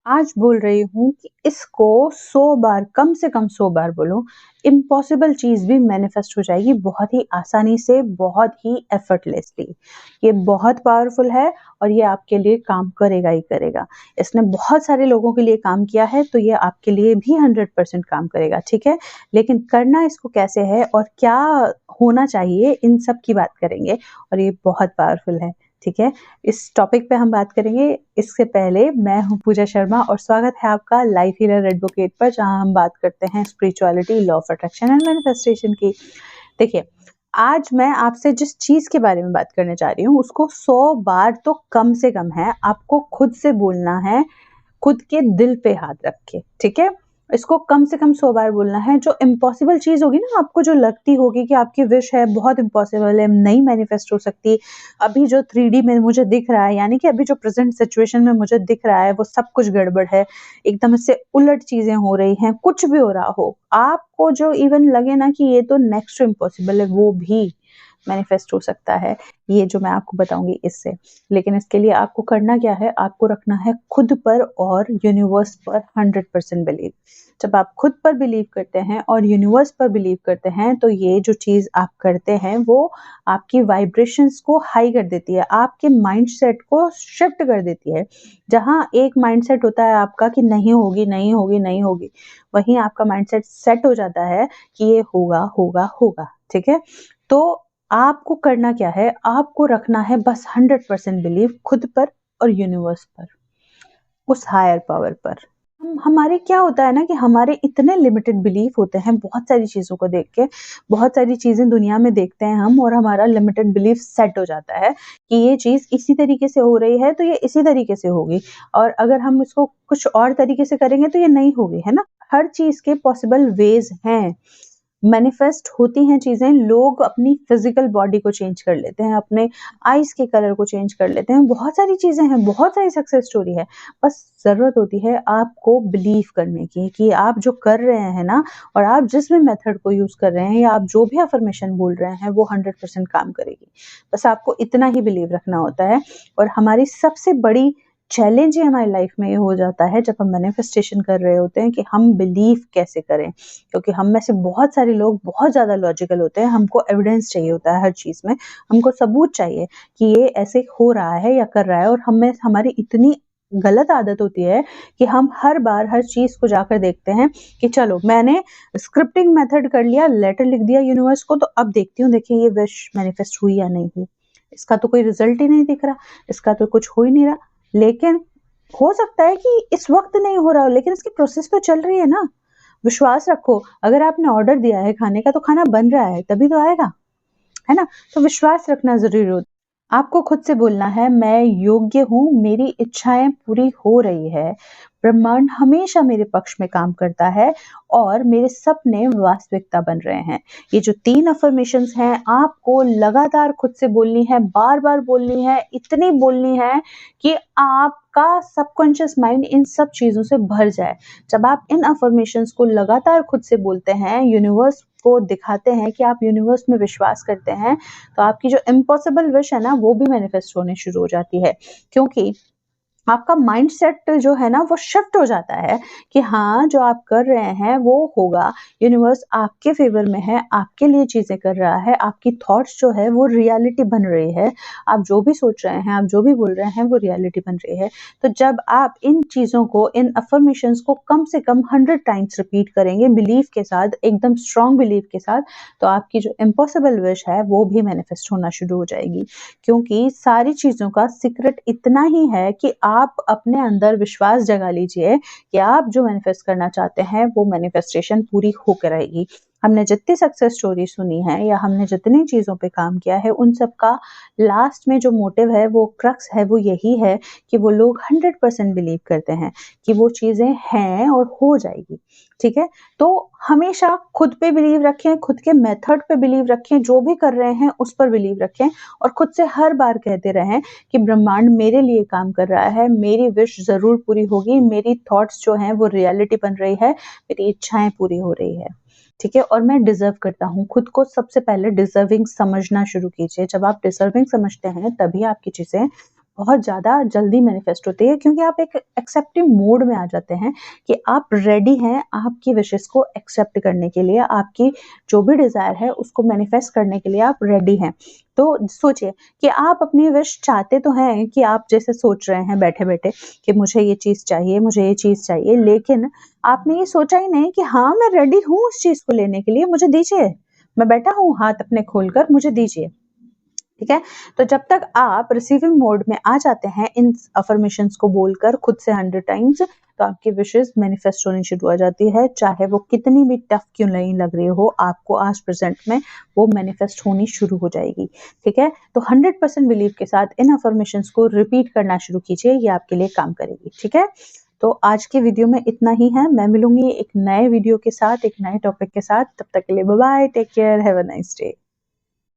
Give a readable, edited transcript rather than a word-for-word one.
आज बोल रही हूँ कि इसको 100 बार, कम से कम 100 बार बोलो, इम्पॉसिबल चीज़ भी मैनिफेस्ट हो जाएगी बहुत ही आसानी से, बहुत ही एफर्टलेसली। ये बहुत पावरफुल है और ये आपके लिए काम करेगा ही करेगा। इसने बहुत सारे लोगों के लिए काम किया है, तो ये आपके लिए भी 100% काम करेगा, ठीक है? लेकिन करना इसको कैसे है और क्या होना चाहिए, इन सब की बात करेंगे और ये बहुत पावरफुल है, ठीक है? इस टॉपिक पे हम बात करेंगे। इससे पहले मैं हूँ पूजा शर्मा और स्वागत है आपका लाइफ हीलर एडवोकेट पर, जहां हम बात करते हैं spirituality, law of attraction and manifestation की। देखिए, आज मैं आपसे जिस चीज के बारे में बात करने जा रही हूँ उसको 100 बार तो कम से कम है आपको खुद से बोलना है, खुद के दिल पे हाथ रख के, ठीक है? इसको कम से कम 100 बार बोलना है। जो इम्पॉसिबल चीज़ होगी ना, आपको जो लगती होगी कि आपकी विश है, बहुत इम्पॉसिबल है, नहीं मैनिफेस्ट हो सकती, अभी जो 3D में मुझे दिख रहा है, यानी कि अभी जो प्रेज़ेंट सिचुएशन में मुझे दिख रहा है, वो सब कुछ गड़बड़ है, एकदम से उलट चीज़ें हो रही हैं, कुछ भी हो रहा हो, आपको जो इवन लगे ना कि ये तो नेक्स्ट टू इम्पॉसिबल है, वो भी मैनिफेस्ट हो सकता है, ये जो मैं आपको बताऊँगी इससे। लेकिन इसके लिए आपको करना क्या है, आपको रखना है खुद पर और यूनिवर्स पर 100% बिलीव। जब आप खुद पर बिलीव करते हैं और यूनिवर्स पर बिलीव करते हैं, तो ये जो चीज़ आप करते हैं वो आपकी वाइब्रेशंस को हाई कर देती है, आपके माइंडसेट को शिफ्ट कर देती है। जहाँ एक माइंडसेट होता है आपका कि नहीं होगी, नहीं होगी, नहीं होगी, वहीं आपका माइंडसेट सेट हो जाता है कि ये होगा, होगा, होगा, ठीक है? तो आपको करना क्या है, आपको रखना है बस 100% बिलीव खुद पर और यूनिवर्स पर, उस हायर पावर पर। हम हमारे क्या होता है ना कि हमारे इतने लिमिटेड बिलीफ होते हैं बहुत सारी चीज़ों को देख के, बहुत सारी चीज़ें दुनिया में देखते हैं हम और हमारा लिमिटेड बिलीफ सेट हो जाता है कि ये चीज़ इसी तरीके से हो रही है, तो ये इसी तरीके से होगी और अगर हम इसको कुछ और तरीके से करेंगे तो ये नहीं होगी, है ना? हर चीज़ के पॉसिबल वेज़ हैं। मैनिफेस्ट होती हैं चीज़ें, लोग अपनी फिज़िकल बॉडी को चेंज कर लेते हैं, अपने आइज़ के कलर को चेंज कर लेते हैं, बहुत सारी चीज़ें हैं, बहुत सारी सक्सेस स्टोरी है। बस ज़रूरत होती है आपको बिलीव करने की कि आप जो कर रहे हैं ना और आप जिस भी मेथड को यूज़ कर रहे हैं या आप जो भी अफ़र्मेशन बोल रहे हैं वो 100% काम करेगी। बस आपको इतना ही बिलीव रखना होता है और हमारी सबसे बड़ी चैलेंज ही हमारी लाइफ में ये हो जाता है जब हम मैनिफेस्टेशन कर रहे होते हैं कि हम बिलीव कैसे करें, क्योंकि हम में से बहुत सारे लोग बहुत ज़्यादा लॉजिकल होते हैं, हमको एविडेंस चाहिए होता है हर चीज़ में, हमको सबूत चाहिए कि ये ऐसे हो रहा है या कर रहा है और हमें हमारी इतनी गलत आदत होती है कि हम हर बार हर चीज़ को जाकर देखते हैं कि चलो मैंने स्क्रिप्टिंग मेथड कर लिया, लेटर लिख दिया यूनिवर्स को, तो अब देखती हूँ, देखिए ये विश मैनिफेस्ट हुई या नहीं हुई। इसका तो कोई रिजल्ट ही नहीं दिख रहा, इसका तो कुछ हो ही नहीं रहा। लेकिन हो सकता है कि इस वक्त नहीं हो रहा हो, लेकिन इसकी प्रोसेस तो चल रही है ना। विश्वास रखो, अगर आपने ऑर्डर दिया है खाने का तो खाना बन रहा है, तभी तो आएगा, है ना? तो विश्वास रखना ज़रूरी होता है। आपको खुद से बोलना है, मैं योग्य हूँ, मेरी इच्छाएँ पूरी हो रही है, ब्रह्मांड हमेशा मेरे पक्ष में काम करता है और मेरे सपने वास्तविकता बन रहे हैं। ये जो 3 अफ़र्मेशंस हैं, आपको लगातार खुद से बोलनी है, बार-बार बोलनी है, इतनी बोलनी है कि आपका सबकॉन्शियस माइंड इन सब चीज़ों से भर जाए। जब आप इन अफ़र्मेशंस को लगातार खुद से बोलते हैं, यूनिवर्स को दिखाते हैं कि आप यूनिवर्स में विश्वास करते हैं, तो आपकी जो इम्पॉसिबल विश है ना, वो भी मैनिफेस्ट होने शुरू हो जाती है। क्योंकि आपका माइंडसेट जो है ना वो शिफ्ट हो जाता है कि हाँ, जो आप कर रहे हैं वो होगा, यूनिवर्स आपके फेवर में है, आपके लिए चीज़ें कर रहा है, आपकी थॉट्स जो है वो रियलिटी बन रही है, आप जो भी सोच रहे हैं, आप जो भी बोल रहे हैं वो रियलिटी बन रही है। तो जब आप इन चीज़ों को, इन अफ़र्मेशंस को कम से कम 100 टाइम्स रिपीट करेंगे बिलीव के साथ, एकदम स्ट्रॉन्ग बिलीव के साथ, तो आपकी जो इम्पॉसिबल विश है वो भी मैनिफेस्ट होना शुरू हो जाएगी। क्योंकि सारी चीज़ों का सीक्रेट इतना ही है कि आप अपने अंदर विश्वास जगा लीजिए कि आप जो मैनिफेस्ट करना चाहते हैं वो मैनिफेस्टेशन पूरी होकर रहेगी। हमने जितनी सक्सेस स्टोरी सुनी है या हमने जितनी चीज़ों पे काम किया है, उन सब का लास्ट में जो मोटिव है, वो क्रक्स है, वो यही है कि वो लोग 100% बिलीव करते हैं कि वो चीज़ें हैं और हो जाएगी, ठीक है? तो हमेशा खुद पे बिलीव रखें, खुद के मेथड पे बिलीव रखें, जो भी कर रहे हैं उस पर बिलीव रखें और खुद से हर बार कहते रहें कि ब्रह्मांड मेरे लिए काम कर रहा है, मेरी विश ज़रूर पूरी होगी, मेरी थॉट्स जो हैं वो रियलिटी बन रही है, मेरी इच्छाएँ पूरी हो रही है, ठीक है? और मैं डिज़र्व करता हूँ। खुद को सबसे पहले डिज़र्विंग समझना शुरू कीजिए। जब आप डिज़र्विंग समझते हैं तभी आपकी चीज़ें बहुत ज़्यादा जल्दी मैनिफेस्ट होती है, क्योंकि आप एक एक्सेप्टिव मोड में आ जाते हैं कि आप रेडी हैं आपकी विशेस को एक्सेप्ट करने के लिए, आपकी जो भी डिज़ायर है उसको मैनिफेस्ट करने के लिए आप रेडी हैं। तो सोचिए कि आप अपनी विश चाहते तो हैं, कि आप जैसे सोच रहे हैं बैठे-बैठे कि मुझे ये चीज़ चाहिए, मुझे ये चीज़ चाहिए, लेकिन आपने ये सोचा ही नहीं कि हाँ, मैं रेडी हूँ उस चीज़ को लेने के लिए, मुझे दीजिए। मैं बैठा हूँ हाथ अपने खोलकर, मुझे दीजिए। ठीक है? तो जब तक आप रिसीविंग मोड में आ जाते हैं इन अफर्मेशंस को बोलकर खुद से 100 टाइम्स, तो आपकी विशेस मैनिफेस्ट होनी शुरू हो जाती है, चाहे वो कितनी भी टफ क्यों नहीं लग रही हो, आपको आज प्रेजेंट में वो मैनिफेस्ट होनी शुरू हो जाएगी। ठीक है? तो 100% बिलीव के साथ इन अफर्मेशंस को रिपीट करना शुरू कीजिए, ये आपके लिए काम करेगी। ठीक है? तो आज के वीडियो में इतना ही है। मैं मिलूंगी एक नए वीडियो के साथ, एक नए टॉपिक के साथ। तब तक के लिए bye bye, take care, have a nice day.